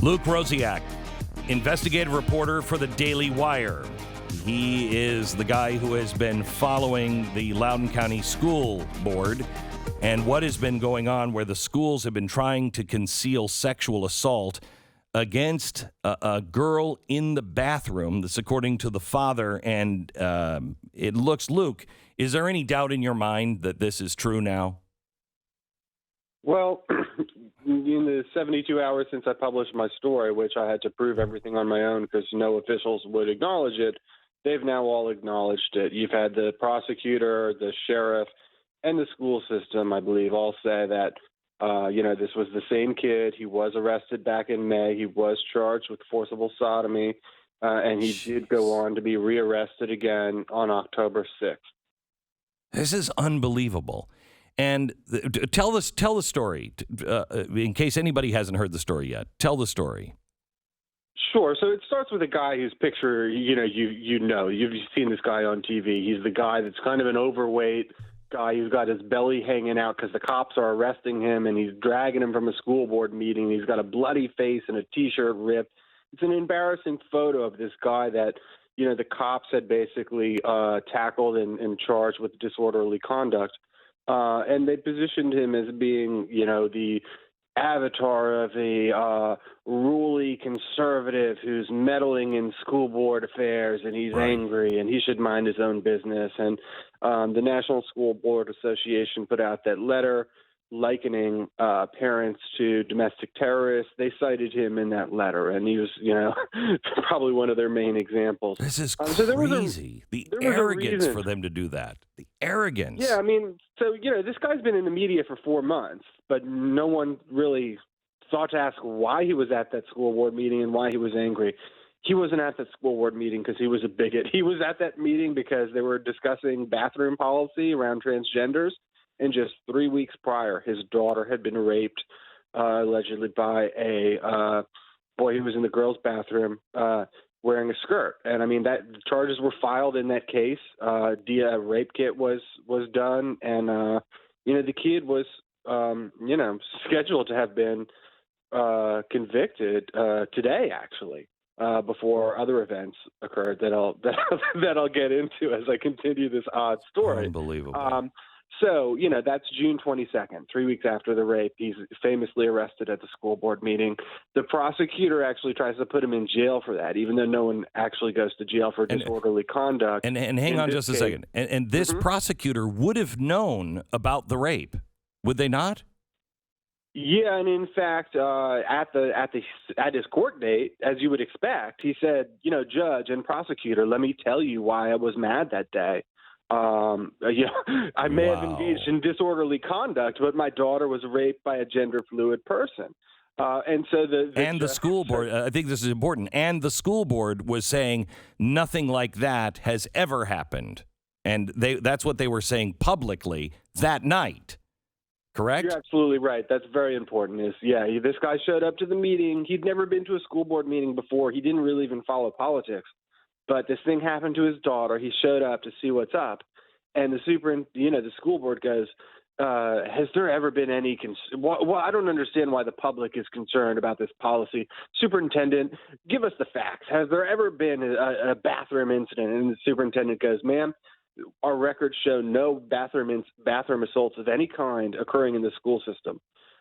Luke Rosiak, investigative reporter for the Daily Wire. He is the guy who has been following the Loudoun County School Board and what has been going on where the schools have been trying to conceal sexual assault against a girl in the bathroom. That's according to the father. And it looks, Luke, is there any doubt in your mind that this is true now? Well, in the 72 hours since I published my story, which I had to prove everything on my own because no officials would acknowledge it, they've now all acknowledged it. You've had the prosecutor, the sheriff, and the school system, I believe, all say that, this was the same kid. He was arrested back in May. He was charged with forcible sodomy, and he did go on to be rearrested again on October 6th. This is unbelievable. And tell the story, in case anybody hasn't heard the story yet. Tell the story. Sure. So it starts with a guy whose picture, you've seen this guy on TV. He's the guy that's kind of an overweight guy who's got his belly hanging out because the cops are arresting him, and he's dragging him from a school board meeting. He's got a bloody face and a T-shirt ripped. It's an embarrassing photo of this guy that, the cops had basically tackled and charged with disorderly conduct. And they positioned him as being, the avatar of a ruly conservative who's meddling in school board affairs, and he's angry and he should mind his own business. And the National School Board Association put out that letter likening parents to domestic terrorists. They cited him in that letter, and he was, probably one of their main examples. This is crazy. The arrogance for them to do that. The arrogance. Yeah, this guy's been in the media for 4 months, but no one really thought to ask why he was at that school board meeting and why he was angry. He wasn't at that school board meeting because he was a bigot. He was at that meeting because they were discussing bathroom policy around transgenders. And just 3 weeks prior, his daughter had been raped, allegedly by a boy who was in the girls' bathroom wearing a skirt. And that charges were filed in that case. A rape kit was done, and the kid was scheduled to have been convicted today, actually. Before other events occurred that I'll get into as I continue this odd story. Unbelievable. So, that's June 22nd, 3 weeks after the rape. He's famously arrested at the school board meeting. The prosecutor actually tries to put him in jail for that, even though no one actually goes to jail for disorderly conduct. And hang on just a second. And this prosecutor would have known about the rape, would they not? Yeah, and in fact, at his court date, as you would expect, he said, Judge and prosecutor, let me tell you why I was mad that day. I may have engaged in disorderly conduct, but my daughter was raped by a gender fluid person. And so the school board, I think this is important, and the school board was saying nothing like that has ever happened. And that's what they were saying publicly that night. Correct? You're absolutely right. That's very important. This guy showed up to the meeting. He'd never been to a school board meeting before. He didn't really even follow politics. But this thing happened to his daughter. He showed up to see what's up. And the school board goes, has there ever been any well, I don't understand why the public is concerned about this policy. Superintendent, give us the facts. Has there ever been a bathroom incident? And the superintendent goes, ma'am, our records show no bathroom assaults of any kind occurring in the school system.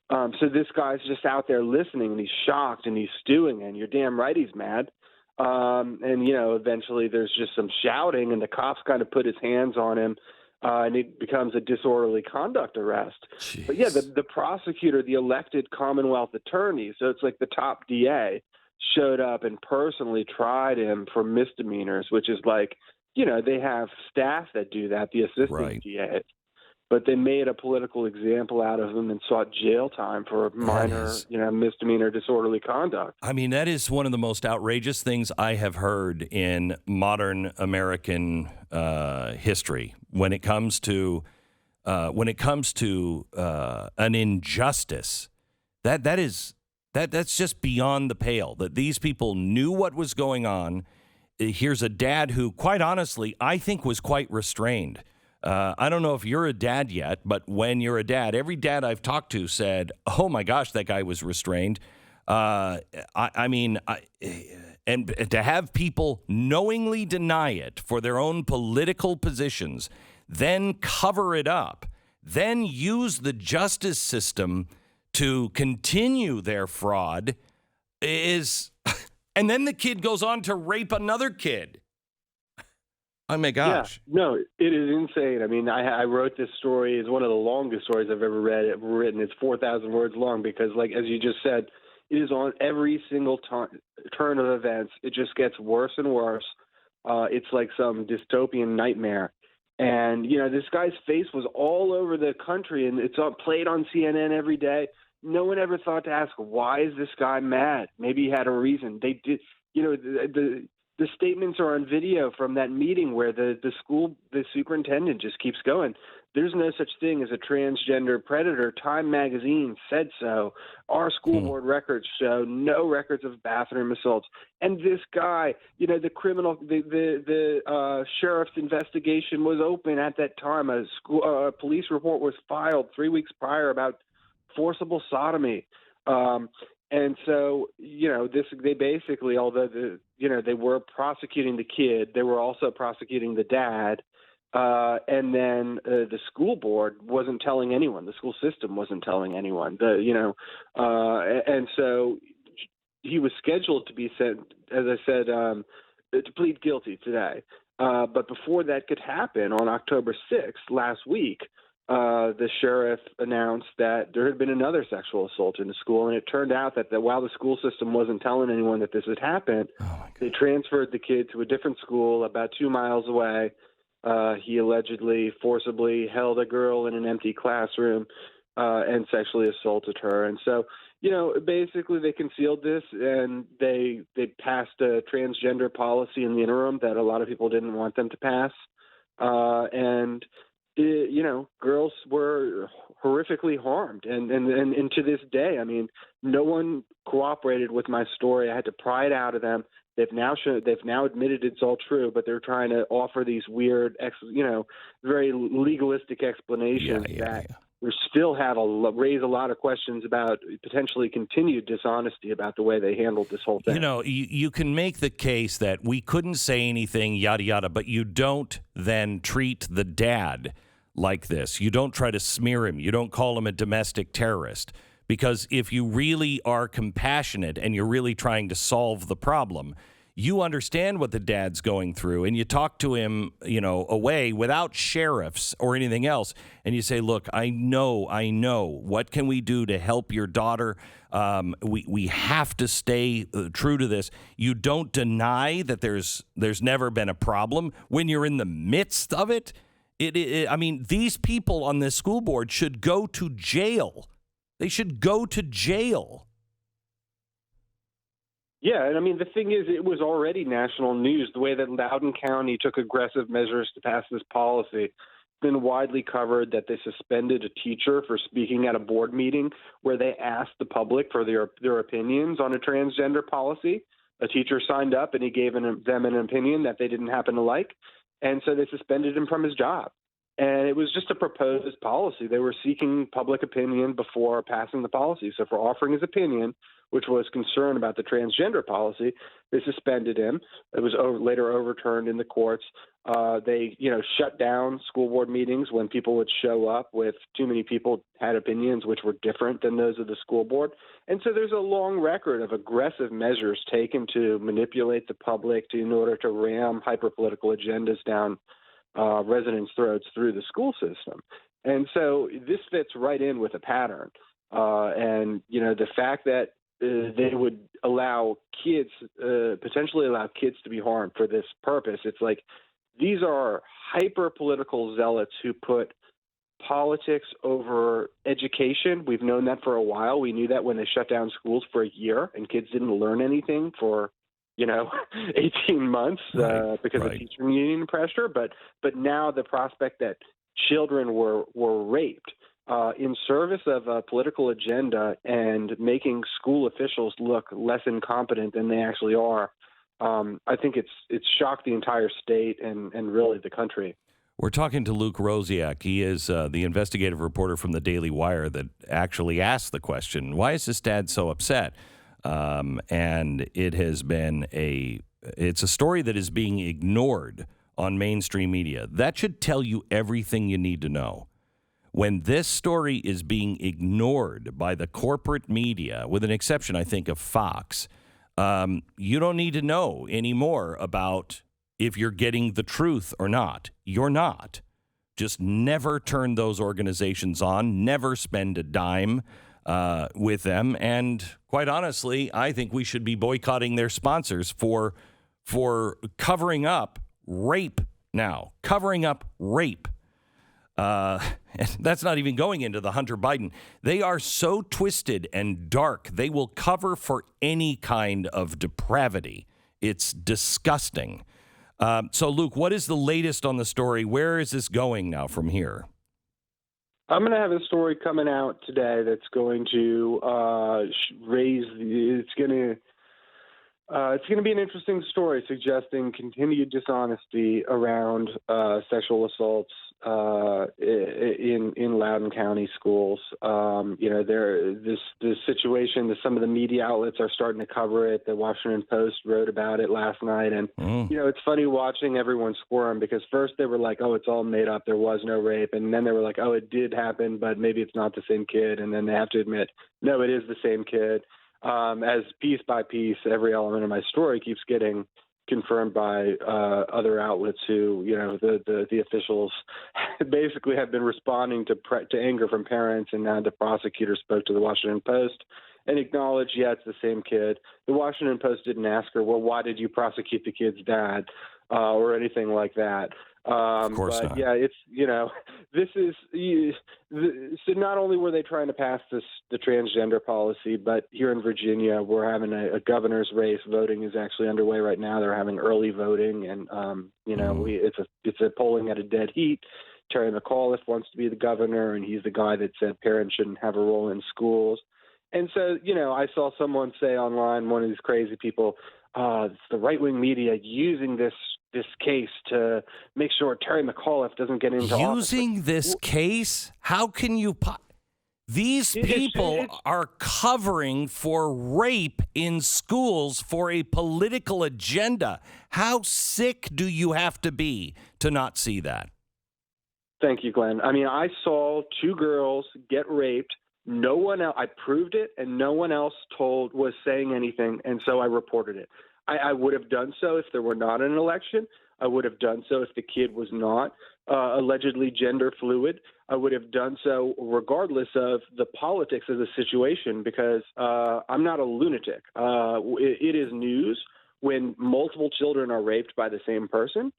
So this guy's just out there listening, and he's shocked, and he's stewing, and you're damn right he's mad. Eventually there's just some shouting, and the cops kind of put his hands on him, and it becomes a disorderly conduct arrest. Jeez. But the prosecutor, the elected Commonwealth attorney, so it's like the top DA, showed up and personally tried him for misdemeanors, which is like, they have staff that do that, the assistant DA. But they made a political example out of him and sought jail time for minor, misdemeanor disorderly conduct. That is one of the most outrageous things I have heard in modern American history when it comes to an injustice. That's just beyond the pale. That these people knew what was going on. Here's a dad who, quite honestly, I think was quite restrained. I don't know if you're a dad yet, but when you're a dad, every dad I've talked to said, oh my gosh, that guy was restrained. And to have people knowingly deny it for their own political positions, then cover it up, then use the justice system to continue their fraud is, and then the kid goes on to rape another kid. Oh my gosh. Yeah, no, it is insane. I mean, I wrote this story. It's one of the longest stories I've ever written. It's 4,000 words long because, like, as you just said, it is on every single turn of events. It just gets worse and worse. It's like some dystopian nightmare. And, you know, this guy's face was all over the country, and it's played on CNN every day. No one ever thought to ask, why is this guy mad? Maybe he had a reason. They did, you know, the statements are on video from that meeting where the superintendent just keeps going. There's no such thing as a transgender predator. Time magazine said so. Our school board records show no records of bathroom assaults. And this guy, you know, the sheriff's investigation was open at that time. A police report was filed 3 weeks prior about forcible sodomy. And so, you know, they basically, although they were prosecuting the kid, they were also prosecuting the dad. And then the school board wasn't telling anyone. The school system wasn't telling anyone. And so he was scheduled to be sent, as I said, to plead guilty today. But before that could happen, on October 6th, last week, the sheriff announced that there had been another sexual assault in the school, and it turned out that while the school system wasn't telling anyone that this had happened, they transferred the kid to a different school about 2 miles away. He allegedly forcibly held a girl in an empty classroom and sexually assaulted her. And so, you know, basically they concealed this, and they passed a transgender policy in the interim that a lot of people didn't want them to pass. You know, girls were horrifically harmed. And to this day, I mean, no one cooperated with my story. I had to pry it out of them. They've now admitted it's all true, but they're trying to offer these weird, very legalistic explanations that we still raise a lot of questions about potentially continued dishonesty about the way they handled this whole thing. You know, you can make the case that we couldn't say anything, yada, yada, but you don't then treat the dad like this. You don't try to smear him. You don't call him a domestic terrorist. Because if you really are compassionate and you're really trying to solve the problem, you understand what the dad's going through, and you talk to him, you know, away without sheriffs or anything else, and you say, look, I know, what can we do to help your daughter? We have to stay true to this. You don't deny that there's never been a problem when you're in the midst of it. I mean, these people on this school board should go to jail. They should go to jail. Yeah, and I mean, the thing is, it was already national news, the way that Loudoun County took aggressive measures to pass this policy. It's been widely covered that they suspended a teacher for speaking at a board meeting where they asked the public for their opinions on a transgender policy. A teacher signed up, and he gave them an opinion that they didn't happen to like, and so they suspended him from his job. And it was just a proposed policy. They were seeking public opinion before passing the policy. So for offering his opinion, which was concerned about the transgender policy, they suspended him. It was later overturned in the courts. They, shut down school board meetings when people would show up with too many people had opinions which were different than those of the school board. And so there's a long record of aggressive measures taken to manipulate the public in order to ram hyper-political agendas down residents' throats through the school system. And so this fits right in with a pattern. The fact that they would potentially allow kids to be harmed for this purpose, it's like these are hyper-political zealots who put politics over education. We've known that for a while. We knew that when they shut down schools for a year and kids didn't learn anything for 18 months because of teacher union pressure. But now the prospect that children were raped in service of a political agenda and making school officials look less incompetent than they actually are, I think it's shocked the entire state and really the country. We're talking to Luke Rosiak. He is the investigative reporter from the Daily Wire that actually asked the question, why is this dad so upset? And it has been it's a story that is being ignored on mainstream media. That should tell you everything you need to know. When this story is being ignored by the corporate media, with an exception, I think, of Fox, you don't need to know anymore about if you're getting the truth or not. You're not. Just never turn those organizations on, never spend a dime with them. And quite honestly, I think we should be boycotting their sponsors for covering up rape now, covering up rape. And that's not even going into the Hunter Biden. They are so twisted and dark. They will cover for any kind of depravity. It's disgusting. So, Luke, what is the latest on the story? Where is this going now from here? I'm going to have a story coming out today that's going to it's going to be an interesting story suggesting continued dishonesty around sexual assaults in Loudoun County schools. This situation, some of the media outlets are starting to cover it. The Washington Post wrote about it last night. And, it's funny watching everyone squirm because first they were like, oh, it's all made up. There was no rape. And then they were like, oh, it did happen, but maybe it's not the same kid. And then they have to admit, no, it is the same kid. As piece by piece, every element of my story keeps getting confirmed by other outlets who, the officials basically have been responding to anger from parents, and now the prosecutor spoke to the Washington Post and acknowledged, yeah, it's the same kid. The Washington Post didn't ask her, well, why did you prosecute the kid's dad or anything like that. Of course not. Yeah, it's, this is, so not only were they trying to pass the transgender policy, but here in Virginia, we're having a governor's race. Voting is actually underway right now. They're having early voting, and, it's a polling at a dead heat. Terry McAuliffe wants to be the governor, and he's the guy that said parents shouldn't have a role in schools. And so, I saw someone say online, one of these crazy people, it's the right-wing media using this case to make sure Terry McAuliffe doesn't get into office. Using this case? How can you... These people are covering for rape in schools for a political agenda. How sick do you have to be to not see that? Thank you, Glenn. I mean, I saw two girls get raped. No one else, I proved it, and no one else was saying anything, and so I reported it. I would have done so if there were not an election. I would have done so if the kid was not allegedly gender fluid. I would have done so regardless of the politics of the situation because I'm not a lunatic. It is news when multiple children are raped by the same person.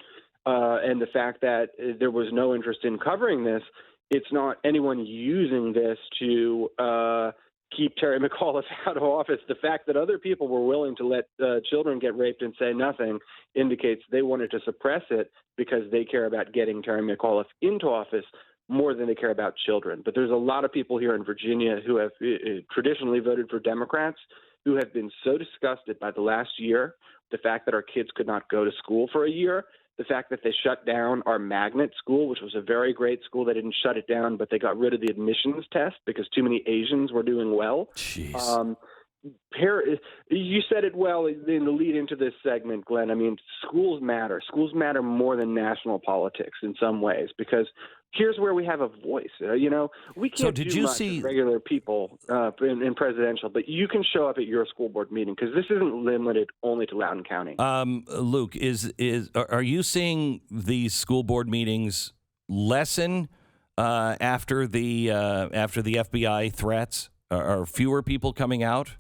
And the fact that there was no interest in covering this, it's not anyone using this to keep Terry McAuliffe out of office. The fact that other people were willing to let children get raped and say nothing indicates they wanted to suppress it because they care about getting Terry McAuliffe into office more than they care about children. But there's a lot of people here in Virginia who have traditionally voted for Democrats who have been so disgusted by the last year, the fact that our kids could not go to school for a year, the fact that they shut down our magnet school, which was a very great school. They didn't shut it down, but they got rid of the admissions test because too many Asians were doing well. Jeez. You said it well in the lead into this segment, Glenn. I mean, schools matter. Schools matter more than national politics in some ways because here's where we have a voice. We can't do much as regular people in presidential, but you can show up at your school board meeting because this isn't limited only to Loudoun County. Luke, are you seeing these school board meetings lessen after the FBI threats? Are fewer people coming out?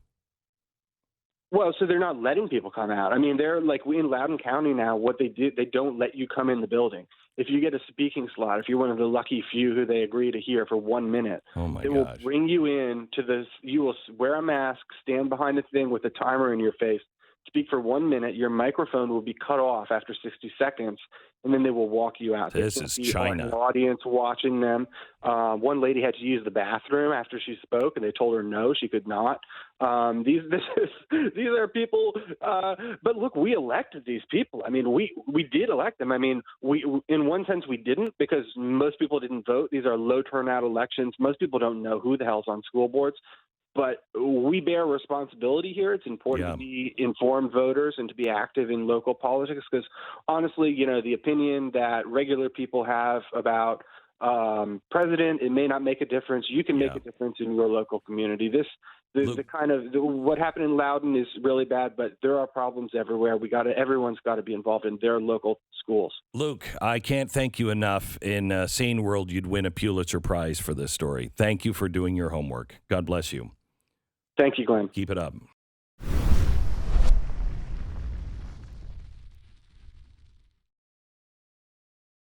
Well, so they're not letting people come out. I mean, they're like we in Loudoun County now, what they do, they don't let you come in the building. If you get a speaking slot, if you're one of the lucky few who they agree to hear for 1 minute, they will bring you in to this. You will wear a mask, stand behind the thing with a timer in your face, speak for 1 minute. Your microphone will be cut off after 60 seconds, and then they will walk you out. This is China. An audience watching them. One lady had to use the bathroom after she spoke, and they told her no, she could not. These are people. But look, we elected these people. I mean, we did elect them. I mean, we in one sense we didn't because most people didn't vote. These are low turnout elections. Most people don't know who the hell's on school boards. But we bear responsibility here. It's important to be informed voters and to be active in local politics because, honestly, the opinion that regular people have about president, it may not make a difference. You can make a difference in your local community. What happened in Loudoun is really bad, but there are problems everywhere. Everyone's got to be involved in their local schools. Luke, I can't thank you enough. In Sane World, you'd win a Pulitzer Prize for this story. Thank you for doing your homework. God bless you. Thank you, Glenn. Keep it up.